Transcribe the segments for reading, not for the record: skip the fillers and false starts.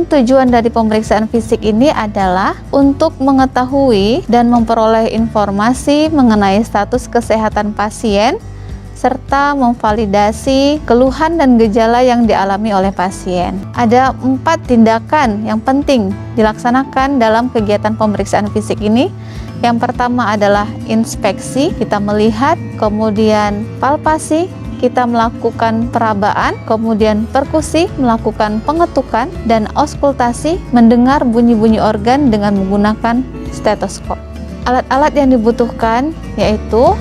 tujuan dari pemeriksaan fisik ini adalah untuk mengetahui dan memperoleh informasi mengenai status kesehatan pasien, serta memvalidasi keluhan dan gejala yang dialami oleh pasien. Ada 4 tindakan yang penting dilaksanakan dalam kegiatan pemeriksaan fisik ini. Yang pertama adalah inspeksi, kita melihat, kemudian palpasi, kita melakukan perabaan, kemudian perkusi, melakukan pengetukan, dan auskultasi, mendengar bunyi-bunyi organ dengan menggunakan stetoskop. Alat-alat yang dibutuhkan yaitu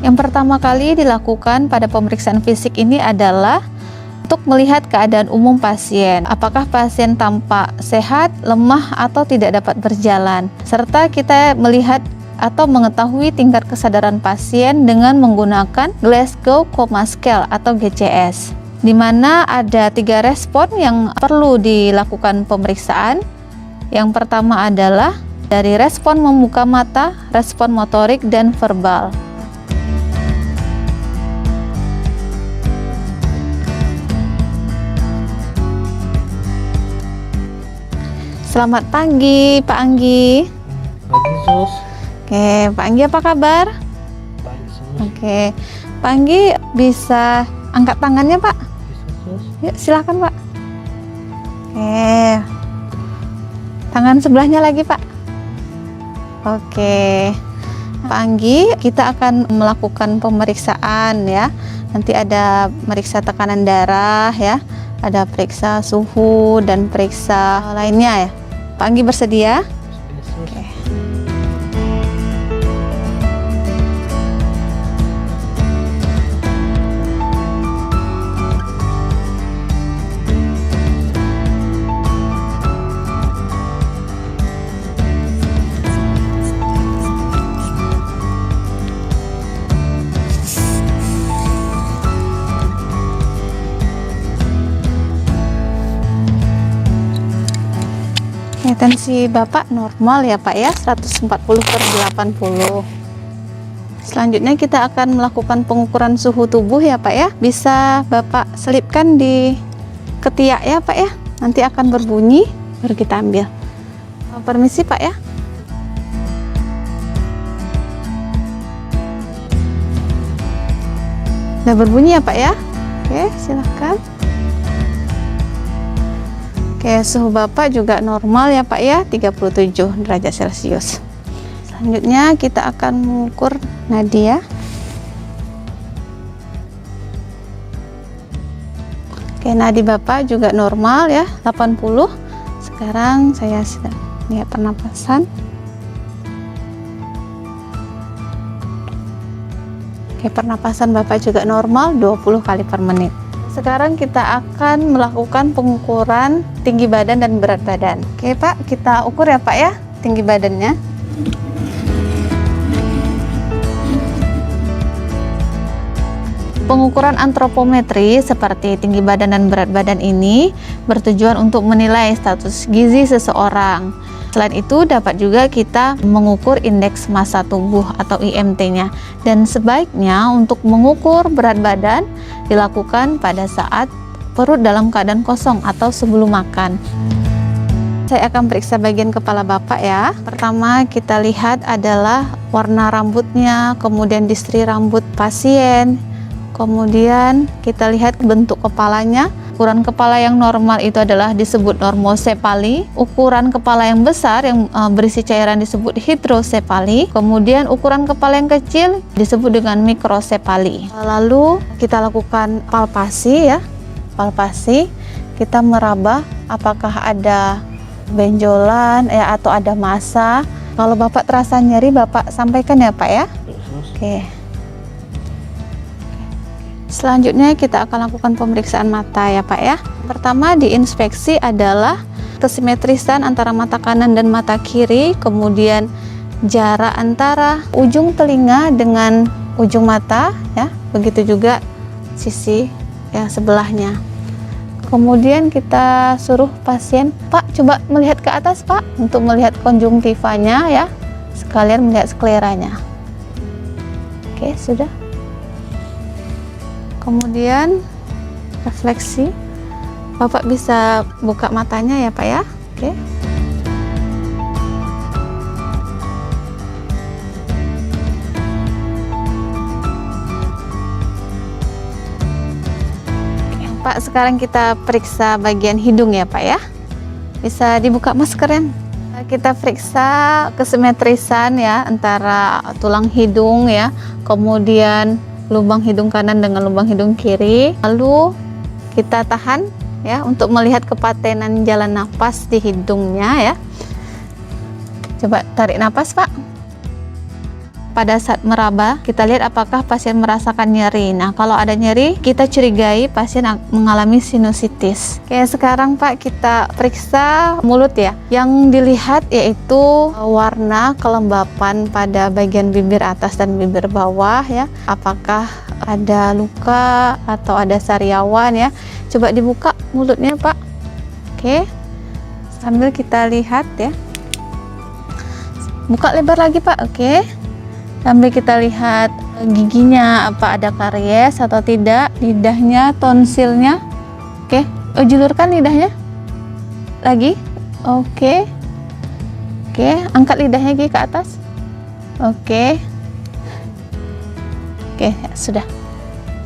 yang pertama kali dilakukan pada pemeriksaan fisik ini adalah untuk melihat keadaan umum pasien, apakah pasien tampak sehat, lemah, atau tidak dapat berjalan, serta kita melihat atau mengetahui tingkat kesadaran pasien dengan menggunakan Glasgow Coma Scale atau GCS, di mana ada 3 respon yang perlu dilakukan pemeriksaan. Yang pertama adalah dari respon membuka mata, respon motorik, dan verbal. Selamat pagi, Pak Anggi. Pagi, Sus. Oke, Pak Anggi apa kabar? Baik, Sus. Oke, Pak Anggi bisa angkat tangannya, Pak? Bisa, Sus. Yuk, silakan, Pak. Oke, tangan sebelahnya lagi, Pak. Oke, Pak Anggi, kita akan melakukan pemeriksaan ya. Nanti ada meriksa tekanan darah ya, ada periksa suhu dan periksa lainnya ya. Pak Anggi bersedia? Oke. Tensi Bapak normal ya Pak ya, 140/80. Selanjutnya kita akan melakukan pengukuran suhu tubuh ya Pak ya. Bisa Bapak selipkan di ketiak ya Pak ya. Nanti akan berbunyi, baru kita ambil. Permisi Pak ya. Udah berbunyi ya Pak ya. Oke, silahkan. Oke, suhu Bapak juga normal ya Pak ya, 37 derajat Celcius. Selanjutnya kita akan mengukur nadi ya. Oke, nadi Bapak juga normal ya, 80. Sekarang saya sedang lihat pernapasan. Oke, pernapasan Bapak juga normal, 20 kali per menit. Sekarang kita akan melakukan pengukuran tinggi badan dan berat badan. Oke Pak, kita ukur ya Pak ya, tinggi badannya. Pengukuran antropometri seperti tinggi badan dan berat badan ini bertujuan untuk menilai status gizi seseorang. Selain itu dapat juga kita mengukur indeks massa tubuh atau IMT-nya. Dan sebaiknya untuk mengukur berat badan dilakukan pada saat perut dalam keadaan kosong atau sebelum makan. Saya akan periksa bagian kepala Bapak ya. Pertama kita lihat adalah warna rambutnya, kemudian distri rambut pasien, kemudian kita lihat bentuk kepalanya. Ukuran kepala yang normal itu adalah disebut normosepali. Ukuran kepala yang besar yang berisi cairan disebut hidrosepali. Kemudian ukuran kepala yang kecil disebut dengan mikrosepali. Lalu kita lakukan palpasi ya. Palpasi, kita meraba apakah ada benjolan ya atau ada massa. Kalau Bapak terasa nyeri, Bapak sampaikan ya Pak ya. Oke. Selanjutnya kita akan lakukan pemeriksaan mata ya Pak ya. Pertama diinspeksi adalah kesimetrisan antara mata kanan dan mata kiri, kemudian jarak antara ujung telinga dengan ujung mata ya, begitu juga sisi yang sebelahnya. Kemudian kita suruh pasien, Pak coba melihat ke atas Pak, untuk melihat konjungtivanya ya, sekalian melihat skleranya. Oke, sudah. Kemudian refleksi. Bapak bisa buka matanya ya Pak ya. Oke. Pak, sekarang kita periksa bagian hidung ya Pak ya. Bisa dibuka maskernya. Kita periksa kesimetrisan ya antara tulang hidung ya, kemudian lubang hidung kanan dengan lubang hidung kiri. Lalu kita tahan ya untuk melihat kepatenan jalan nafas di hidungnya ya. Coba tarik nafas Pak. Pada saat meraba, kita lihat apakah pasien merasakan nyeri. Nah, kalau ada nyeri, kita curigai pasien mengalami sinusitis. Oke, sekarang Pak kita periksa mulut ya. Yang dilihat yaitu warna kelembapan pada bagian bibir atas dan bibir bawah ya. Apakah ada luka atau ada sariawan ya. Coba dibuka mulutnya Pak. Oke, sambil kita lihat ya. Buka lebar lagi Pak. Oke. Sambil kita lihat giginya, apa ada karies atau tidak, lidahnya, tonsilnya. Oke, julurkan lidahnya. Lagi. Oke. Oke, angkat lidahnya ke atas. Oke. Oke, sudah.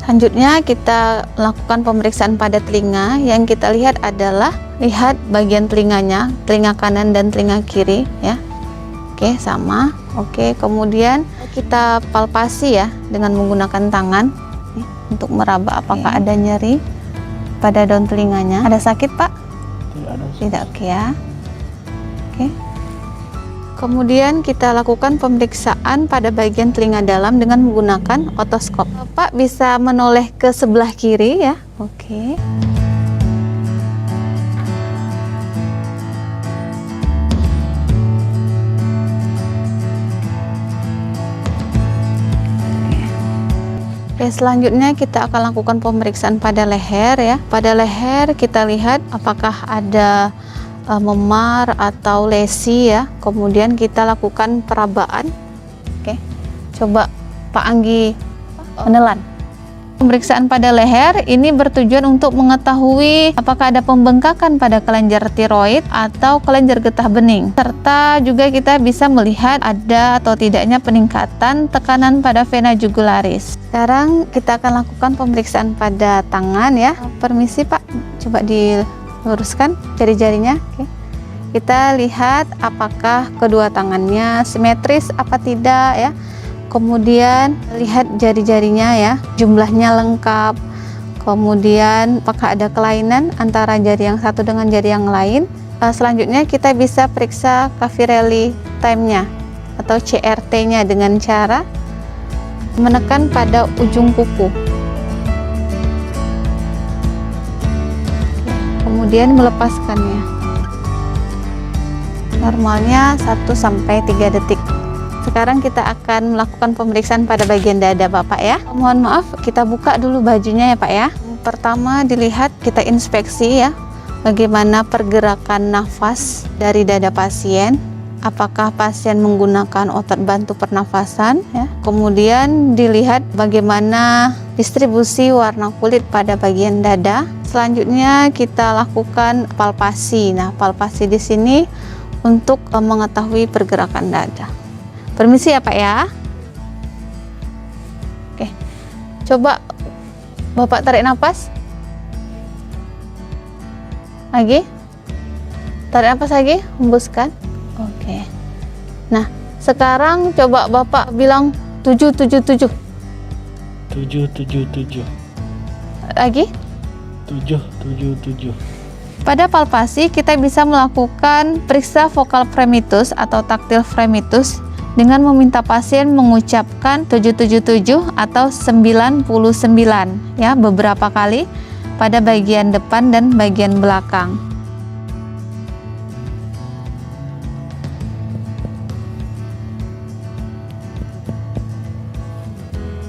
Selanjutnya kita lakukan pemeriksaan pada telinga. Yang kita lihat adalah lihat bagian telinganya, telinga kanan dan telinga kiri ya. Oke, sama. Oke, kemudian kita palpasi ya dengan menggunakan tangan untuk meraba apakah ada nyeri pada daun telinganya. Ada sakit Pak? Tidak ada. Tidak. Oke ya. Oke. Kemudian kita lakukan pemeriksaan pada bagian telinga dalam dengan menggunakan otoskop. Pak bisa menoleh ke sebelah kiri ya. Oke. Oke, selanjutnya kita akan lakukan pemeriksaan pada leher ya. Pada leher kita lihat apakah ada memar atau lesi ya. Kemudian kita lakukan perabaan. Oke. Coba Pak Anggi menelan. Pemeriksaan pada leher ini bertujuan untuk mengetahui apakah ada pembengkakan pada kelenjar tiroid atau kelenjar getah bening, serta juga kita bisa melihat ada atau tidaknya peningkatan tekanan pada vena jugularis. Sekarang kita akan lakukan pemeriksaan pada tangan ya. Permisi Pak, coba diluruskan jari-jarinya. Oke. Kita lihat apakah kedua tangannya simetris apa tidak ya. Kemudian lihat jari-jarinya ya, jumlahnya lengkap. Kemudian apakah ada kelainan antara jari yang satu dengan jari yang lain. Selanjutnya kita bisa periksa Cavirelli time-nya atau CRT-nya dengan cara menekan pada ujung kuku. Kemudian melepaskannya. Normalnya 1-3 detik. Sekarang kita akan melakukan pemeriksaan pada bagian dada Bapak ya. Mohon maaf, kita buka dulu bajunya ya Pak ya. Pertama dilihat, kita inspeksi ya, bagaimana pergerakan nafas dari dada pasien. Apakah pasien menggunakan otot bantu pernafasan ya. Kemudian dilihat bagaimana distribusi warna kulit pada bagian dada. Selanjutnya kita lakukan palpasi. Nah, palpasi di sini untuk mengetahui pergerakan dada. Permisi ya Pak ya. Oke, coba Bapak tarik nafas lagi, tarik nafas lagi, hembuskan. Oke, nah sekarang coba Bapak bilang 777 lagi. 777. Pada palpasi kita bisa melakukan periksa vokal fremitus atau taktil fremitus dengan meminta pasien mengucapkan 777 atau 99 ya beberapa kali pada bagian depan dan bagian belakang.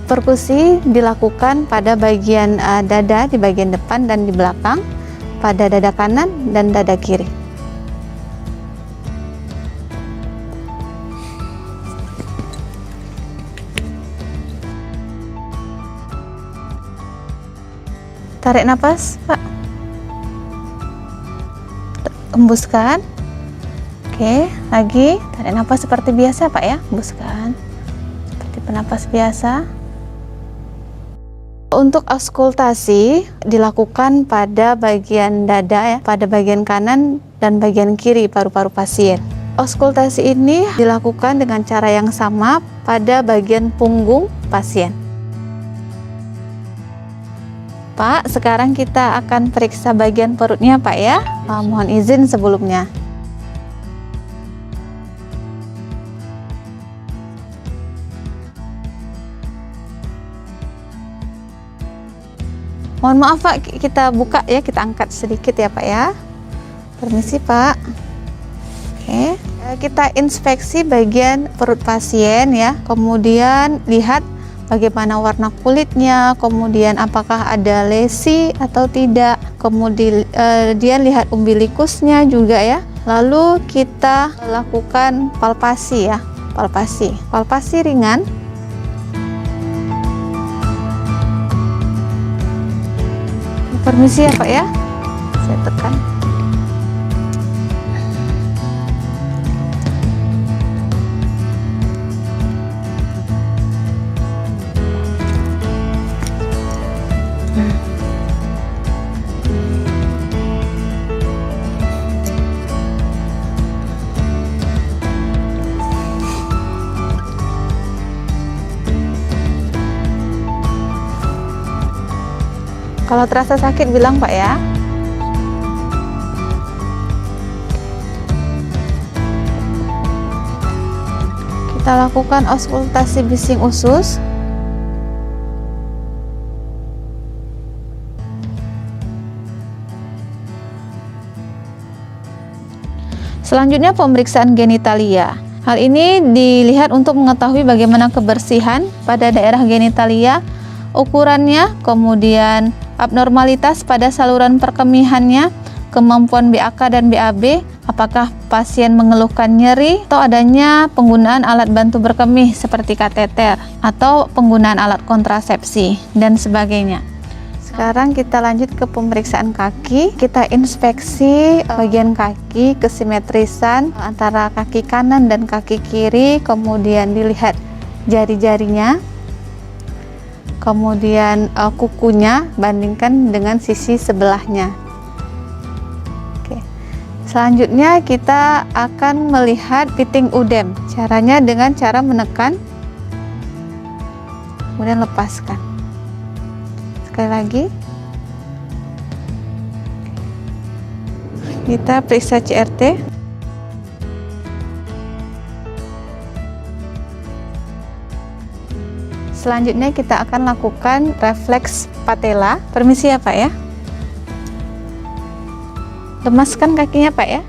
Perkusi dilakukan pada bagian dada di bagian depan dan di belakang, pada dada kanan dan dada kiri. Tarik nafas, Pak. Hembuskan. Oke, lagi tarik nafas seperti biasa, Pak ya. Hembuskan. Seperti penapas biasa. Untuk auskultasi dilakukan pada bagian dada ya, pada bagian kanan dan bagian kiri paru-paru pasien. Auskultasi ini dilakukan dengan cara yang sama pada bagian punggung pasien. Pak, sekarang kita akan periksa bagian perutnya, Pak ya. Mohon izin sebelumnya. Mohon maaf Pak, kita buka ya, kita angkat sedikit ya Pak ya. Permisi Pak. Oke, kita inspeksi bagian perut pasien ya. Kemudian lihat bagaimana warna kulitnya, kemudian apakah ada lesi atau tidak. Kemudian lihat umbilikusnya juga ya. Lalu kita lakukan palpasi ya, palpasi ringan. Permisi ya Pak ya, saya tekan. Kalau terasa sakit bilang Pak ya. Kita lakukan auskultasi bising usus. Selanjutnya pemeriksaan genitalia. Hal ini dilihat untuk mengetahui bagaimana kebersihan pada daerah genitalia, ukurannya, kemudian abnormalitas pada saluran perkemihannya, kemampuan BAK dan BAB, apakah pasien mengeluhkan nyeri atau adanya penggunaan alat bantu berkemih seperti kateter atau penggunaan alat kontrasepsi dan sebagainya. Sekarang kita lanjut ke pemeriksaan kaki. Kita inspeksi bagian kaki, kesimetrisan antara kaki kanan dan kaki kiri, kemudian dilihat jari-jarinya. Kemudian kukunya bandingkan dengan sisi sebelahnya. Oke. Selanjutnya kita akan melihat fitting udem. Caranya dengan cara menekan, kemudian lepaskan. Sekali lagi. Kita periksa CRT. Selanjutnya kita akan lakukan refleks patella. Permisi ya Pak ya. Lemaskan kakinya Pak ya.